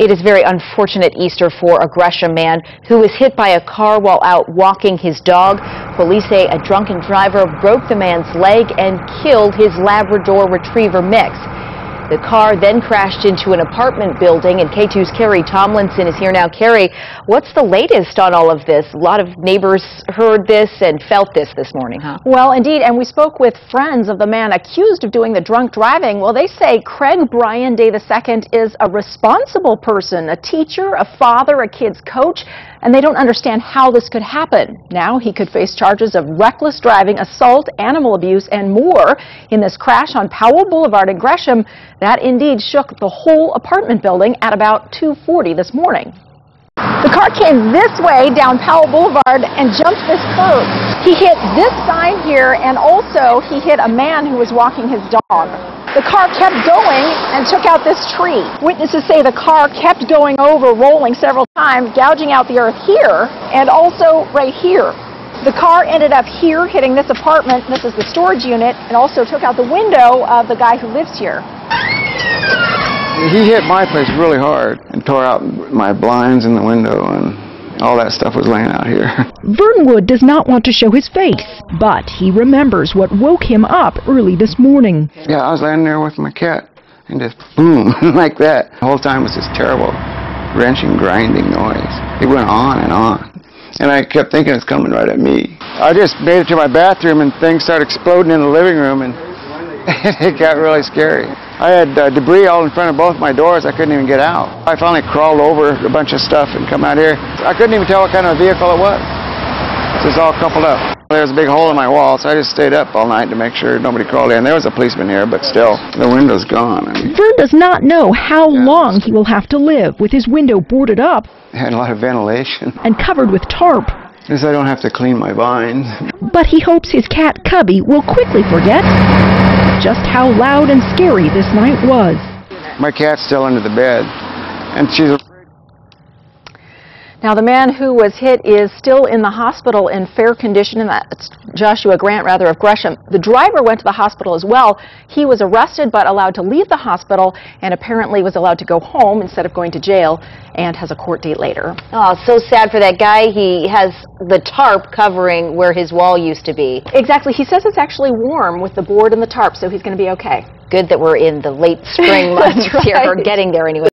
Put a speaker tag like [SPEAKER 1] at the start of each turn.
[SPEAKER 1] It is very unfortunate Easter for a Gresham man who was hit by a car while out walking his dog. Police say a drunken driver broke the man's leg and killed his Labrador Retriever mix. The car then crashed into an apartment building, and KATU's Carrie Tomlinson is here now. Carrie, what's the latest on all of this? A lot of neighbors heard this and felt this morning, huh?
[SPEAKER 2] Well, indeed, and we spoke with friends of the man accused of doing the drunk driving. Well, they say Craig Bryan Day II is a responsible person, a teacher, a father, a kid's coach, and they don't understand how this could happen. Now he could face charges of reckless driving, assault, animal abuse, and more in this crash on Powell Boulevard in Gresham. That indeed shook the whole apartment building at about 2:40 this morning. The car came this way down Powell Boulevard and jumped this curb. He hit this sign here, and also he hit a man who was walking his dog. The car kept going and took out this tree. Witnesses say the car kept going over, rolling several times, gouging out the earth here and also right here. The car ended up here, hitting this apartment. This is the storage unit, and also took out the window of the guy who lives here.
[SPEAKER 3] He hit my place really hard and tore out my blinds in the window, and all that stuff was laying out here.
[SPEAKER 4] Vernwood does not want to show his face, but he remembers what woke him up early this morning.
[SPEAKER 3] Yeah, I was laying there with my cat, and just boom, like that. The whole time was this terrible, wrenching, grinding noise. It went on, and I kept thinking it's coming right at me. I just made it to my bathroom, and things started exploding in the living room, and it got really scary. I had debris all in front of both my doors. I couldn't even get out. I finally crawled over a bunch of stuff and come out here. I couldn't even tell what kind of vehicle it was. It was all coupled up. There was a big hole in my wall, so I just stayed up all night to make sure nobody crawled in. There was a policeman here, but still, the window's gone.
[SPEAKER 4] Vern does not know how long he will have to live with his window boarded up.
[SPEAKER 3] It had a lot of ventilation.
[SPEAKER 4] And covered with tarp.
[SPEAKER 3] Because I don't have to clean my vines.
[SPEAKER 4] But he hopes his cat Cubby will quickly forget just how loud and scary this night was.
[SPEAKER 3] My cat's still under the bed, and she's...
[SPEAKER 2] Now, the man who was hit is still in the hospital in fair condition, and that's Joshua Grant, of Gresham. The driver went to the hospital as well. He was arrested but allowed to leave the hospital, and apparently was allowed to go home instead of going to jail, and has a court date later.
[SPEAKER 1] Oh, so sad for that guy. He has the tarp covering where his wall used to be.
[SPEAKER 2] Exactly. He says it's actually warm with the board and the tarp, so he's going to be okay.
[SPEAKER 1] Good that we're in the late spring months
[SPEAKER 2] right.
[SPEAKER 1] here, or getting there anyway.